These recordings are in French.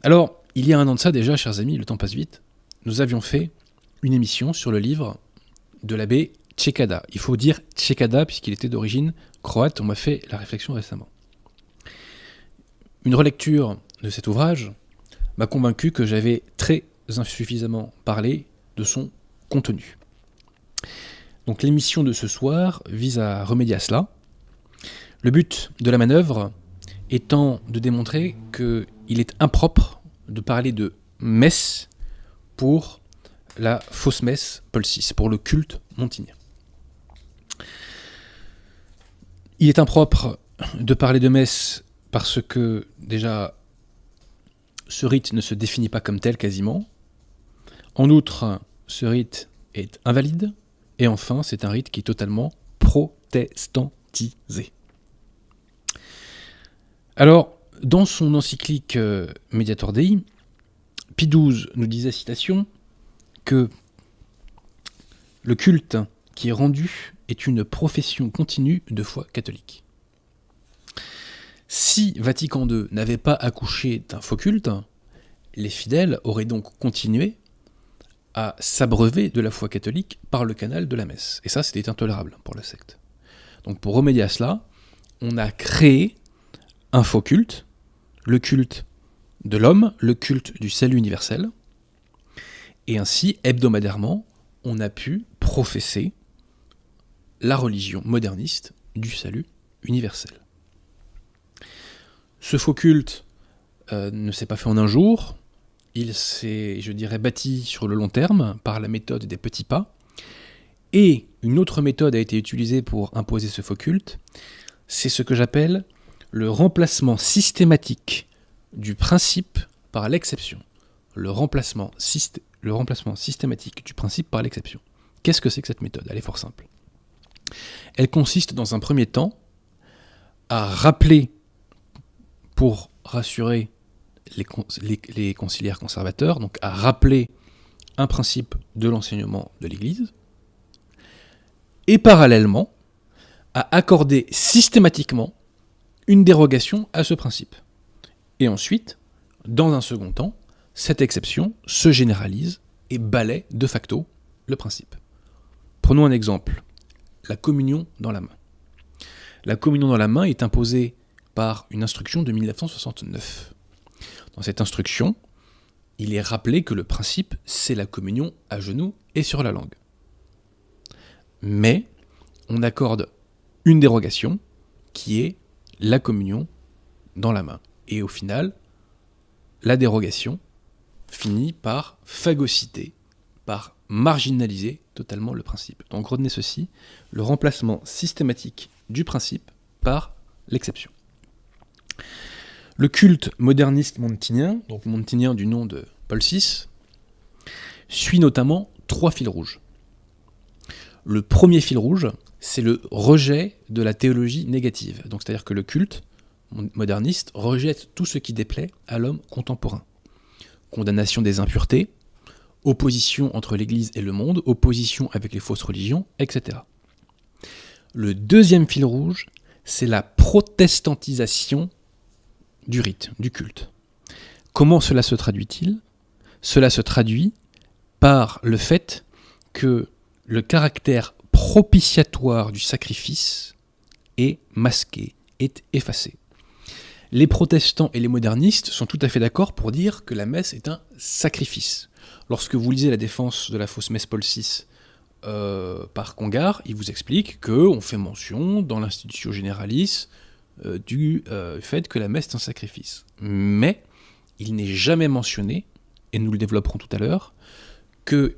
Alors, il y a un an de ça déjà, chers amis, le temps passe vite, nous avions fait une émission sur le livre de l'abbé Čekada. Il faut dire Čekada puisqu'il était d'origine croate, on m'a fait la réflexion récemment. Une relecture de cet ouvrage m'a convaincu que j'avais très insuffisamment parlé de son contenu. Donc l'émission de ce soir vise à remédier à cela. Le but de la manœuvre étant de démontrer qu'il est impropre de parler de messe pour la fausse messe Paul VI, pour le culte montinien. Il est impropre de parler de messe parce que, déjà, ce rite ne se définit pas comme tel quasiment. En outre, ce rite est invalide. Et enfin, c'est un rite qui est totalement protestantisé. Alors, dans son encyclique Mediator Dei, Pie XII nous disait, citation, que le culte qui est rendu est une profession continue de foi catholique. Si Vatican II n'avait pas accouché d'un faux culte, les fidèles auraient donc continué à s'abreuver de la foi catholique par le canal de la messe. Et ça, c'était intolérable pour la secte. Donc pour remédier à cela, on a créé un faux culte, le culte de l'homme, le culte du salut universel, et ainsi, hebdomadairement, on a pu professer la religion moderniste du salut universel. Ce faux culte ne s'est pas fait en un jour, il s'est, je dirais, bâti sur le long terme par la méthode des petits pas, et une autre méthode a été utilisée pour imposer ce faux culte, c'est ce que j'appelle le remplacement systématique du principe par l'exception. Le remplacement systématique du principe par l'exception. Qu'est-ce que c'est que cette méthode ? Elle est fort simple. Elle consiste dans un premier temps à rappeler, pour rassurer les conciliaires conservateurs, donc à rappeler un principe de l'enseignement de l'Église, et parallèlement à accorder systématiquement une dérogation à ce principe. Et ensuite, dans un second temps, cette exception se généralise et balaie de facto le principe. Prenons un exemple, la communion dans la main. La communion dans la main est imposée par une instruction de 1969. Dans cette instruction, il est rappelé que le principe, c'est la communion à genoux et sur la langue. Mais on accorde une dérogation qui est la communion dans la main. Et au final, la dérogation finit par phagocyter, par marginaliser totalement le principe. Donc retenez ceci, le remplacement systématique du principe par l'exception. Le culte moderniste montinien, donc montinien du nom de Paul VI, suit notamment 3 fils rouges. Le premier fil rouge, c'est le rejet de la théologie négative. Donc c'est-à-dire que le culte moderniste rejette tout ce qui déplaît à l'homme contemporain. Condamnation des impuretés, opposition entre l'Église et le monde, opposition avec les fausses religions, etc. Le deuxième fil rouge, c'est la protestantisation du rite, du culte. Comment cela se traduit-il ? Cela se traduit par le fait que le caractère propitiatoire du sacrifice est masqué, est effacé. Les protestants et les modernistes sont tout à fait d'accord pour dire que la messe est un sacrifice. Lorsque vous lisez la défense de la fausse messe Paul VI par Congar, il vous explique qu'on fait mention dans l'Institutio Generalis du fait que la messe est un sacrifice. Mais il n'est jamais mentionné, et nous le développerons tout à l'heure, qu'il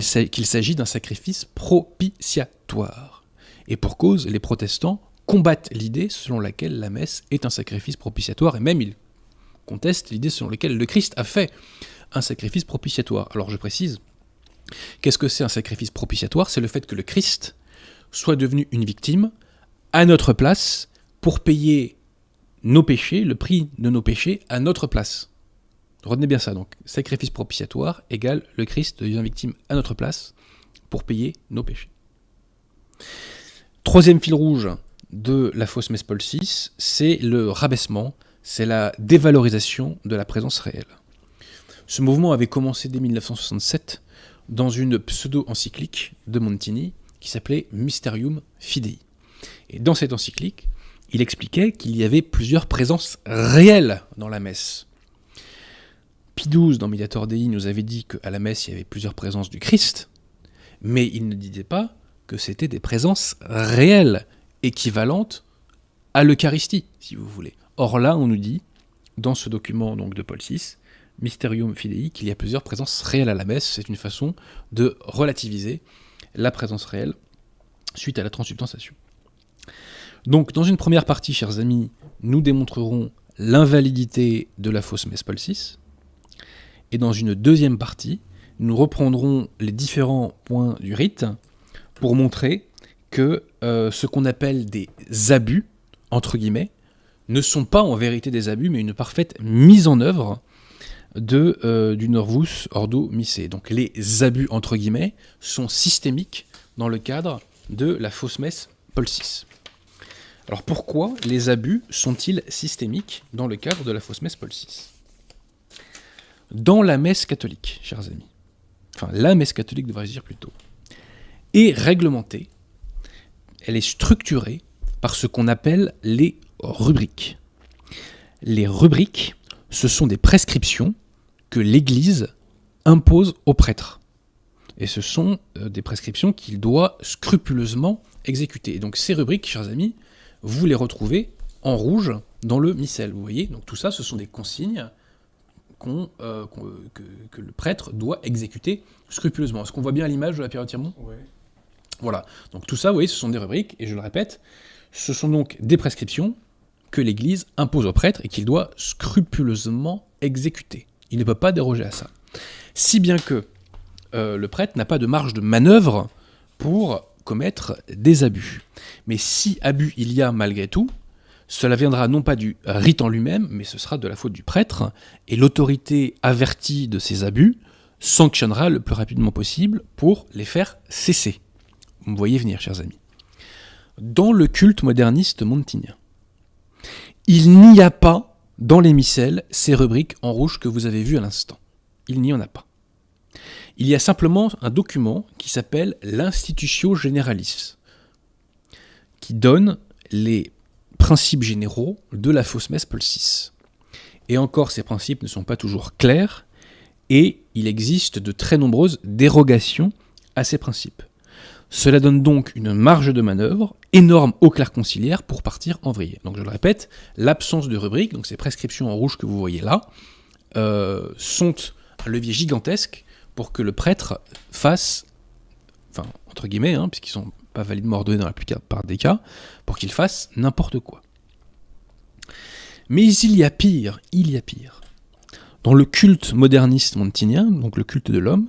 s'agit d'un sacrifice propitiatoire. Et pour cause, les protestants combattent l'idée selon laquelle la messe est un sacrifice propitiatoire, et même ils contestent l'idée selon laquelle le Christ a fait un sacrifice propitiatoire. Alors je précise, qu'est-ce que c'est un sacrifice propitiatoire ? C'est le fait que le Christ soit devenu une victime à notre place pour payer nos péchés, le prix de nos péchés à notre place. Retenez bien ça, donc sacrifice propitiatoire égale le Christ devient victime à notre place pour payer nos péchés. Troisième fil rouge de la fausse messe Paul VI, c'est le rabaissement, c'est la dévalorisation de la présence réelle. Ce mouvement avait commencé dès 1967 dans une pseudo-encyclique de Montini qui s'appelait Mysterium Fidei. Et dans cette encyclique, il expliquait qu'il y avait plusieurs présences réelles dans la messe. Pie XII, dans Mediator Dei, nous avait dit qu'à la messe, il y avait plusieurs présences du Christ, mais il ne disait pas que c'était des présences réelles, équivalentes à l'Eucharistie, si vous voulez. Or là, on nous dit, dans ce document donc, de Paul VI, Mysterium Fidei, qu'il y a plusieurs présences réelles à la messe. C'est une façon de relativiser la présence réelle suite à la transsubstantiation. Donc, dans une première partie, chers amis, nous démontrerons l'invalidité de la fausse messe Paul VI. Et dans une deuxième partie, nous reprendrons les différents points du rite pour montrer que ce qu'on appelle des abus, entre guillemets, ne sont pas en vérité des abus, mais une parfaite mise en œuvre du Norvus Ordo Missae. Donc les abus, entre guillemets, sont systémiques dans le cadre de la fausse messe Paul VI. Alors pourquoi les abus sont-ils systémiques dans le cadre de la fausse messe Paul VI ? Dans la messe catholique, chers amis, enfin la messe catholique devrais-je dire plutôt, est réglementée, elle est structurée par ce qu'on appelle les rubriques. Les rubriques, ce sont des prescriptions que l'Église impose aux prêtres. Et ce sont des prescriptions qu'il doit scrupuleusement exécuter. Et donc ces rubriques, chers amis, vous les retrouvez en rouge dans le missel. Vous voyez, donc tout ça, ce sont des consignes que le prêtre doit exécuter scrupuleusement. Est-ce qu'on voit bien à l'image de la période Tiremont ? Oui. Voilà. Donc tout ça, vous voyez, ce sont des rubriques, et je le répète, ce sont donc des prescriptions que l'Église impose au prêtre et qu'il doit scrupuleusement exécuter. Il ne peut pas déroger à ça. Si bien que le prêtre n'a pas de marge de manœuvre pour commettre des abus. Mais si abus il y a malgré tout, cela viendra non pas du rite en lui-même, mais ce sera de la faute du prêtre, et l'autorité avertie de ces abus sanctionnera le plus rapidement possible pour les faire cesser. Vous me voyez venir, chers amis. Dans le culte moderniste montinien, il n'y a pas dans les missels ces rubriques en rouge que vous avez vues à l'instant. Il n'y en a pas. Il y a simplement un document qui s'appelle l'Institutio Generalis, qui donne les principes généraux de la fausse messe Paul VI. Et encore, ces principes ne sont pas toujours clairs, et il existe de très nombreuses dérogations à ces principes. Cela donne donc une marge de manœuvre énorme aux clercs conciliaires pour partir en vrille. Donc je le répète, l'absence de rubrique, donc ces prescriptions en rouge que vous voyez là, sont un levier gigantesque pour que le prêtre fasse, enfin entre guillemets, puisqu'ils ne sont pas validement ordonnés dans la plupart des cas, pour qu'il fasse n'importe quoi. Mais il y a pire. Dans le culte moderniste montinien, donc le culte de l'homme,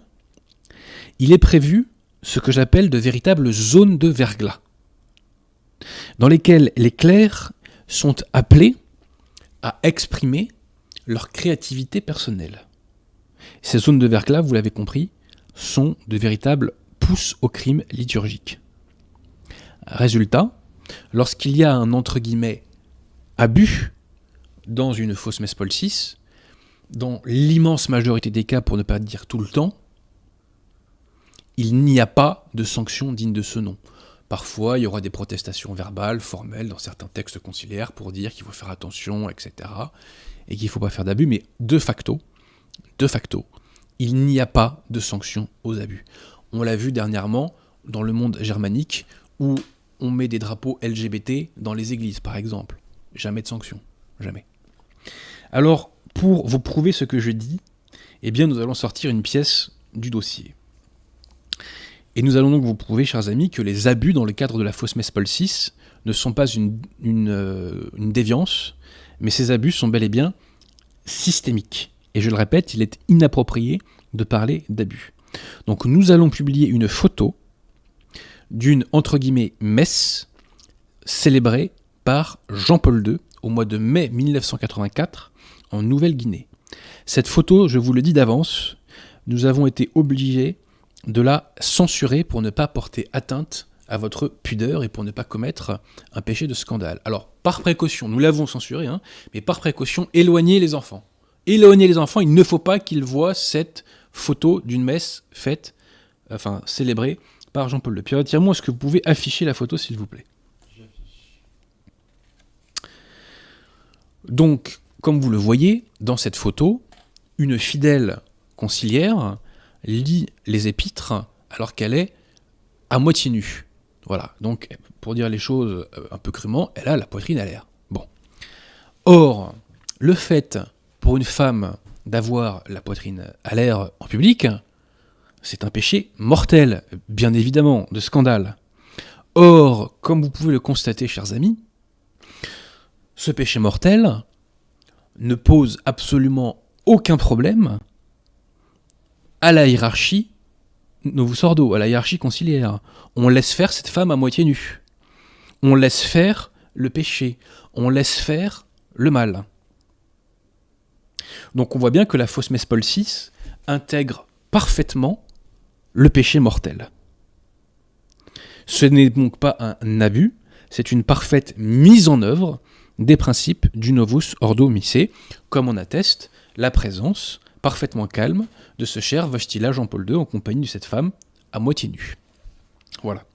il est prévu ce que j'appelle de véritables zones de verglas, dans lesquelles les clercs sont appelés à exprimer leur créativité personnelle. Ces zones de verglas, vous l'avez compris, sont de véritables pousses au crime liturgique. Résultat, lorsqu'il y a un entre guillemets abus dans une fausse messe Paul VI, dans l'immense majorité des cas, pour ne pas dire tout le temps, il n'y a pas de sanction digne de ce nom. Parfois, il y aura des protestations verbales, formelles, dans certains textes conciliaires pour dire qu'il faut faire attention, etc., et qu'il ne faut pas faire d'abus, mais de facto, il n'y a pas de sanction aux abus. On l'a vu dernièrement dans le monde germanique, où on met des drapeaux LGBT dans les églises, par exemple. Jamais de sanction. Jamais. Alors, pour vous prouver ce que je dis, eh bien, nous allons sortir une pièce du dossier. Et nous allons donc vous prouver, chers amis, que les abus dans le cadre de la fausse messe Paul VI ne sont pas une déviance, mais ces abus sont bel et bien systémiques. Et je le répète, il est inapproprié de parler d'abus. Donc nous allons publier une photo d'une, entre guillemets, messe célébrée par Jean-Paul II au mois de mai 1984 en Nouvelle-Guinée. Cette photo, je vous le dis d'avance, nous avons été obligés de la censurer pour ne pas porter atteinte à votre pudeur et pour ne pas commettre un péché de scandale. Alors, par précaution, nous l'avons censuré, hein, mais par précaution, éloignez les enfants. Éloignez les enfants, il ne faut pas qu'ils voient cette photo d'une messe faite, célébrée par Jean-Paul II. Pierre Tirmont, est-ce que vous pouvez afficher la photo, s'il vous plaît? Donc, comme vous le voyez, dans cette photo, une fidèle conciliaire lit les épîtres alors qu'elle est à moitié nue. Voilà, donc pour dire les choses un peu crûment, elle a la poitrine à l'air. Bon. Or, le fait pour une femme d'avoir la poitrine à l'air en public, c'est un péché mortel, bien évidemment, de scandale. Or, comme vous pouvez le constater, chers amis, ce péché mortel ne pose absolument aucun problème à la hiérarchie Novus Ordo, à la hiérarchie conciliaire. On laisse faire cette femme à moitié nue. On laisse faire le péché. On laisse faire le mal. Donc on voit bien que la fausse messe Paul VI intègre parfaitement le péché mortel. Ce n'est donc pas un abus, c'est une parfaite mise en œuvre des principes du Novus Ordo Missae, comme en atteste la présence parfaitement calme de ce cher Wojtyla Jean-Paul II en compagnie de cette femme à moitié nue. Voilà.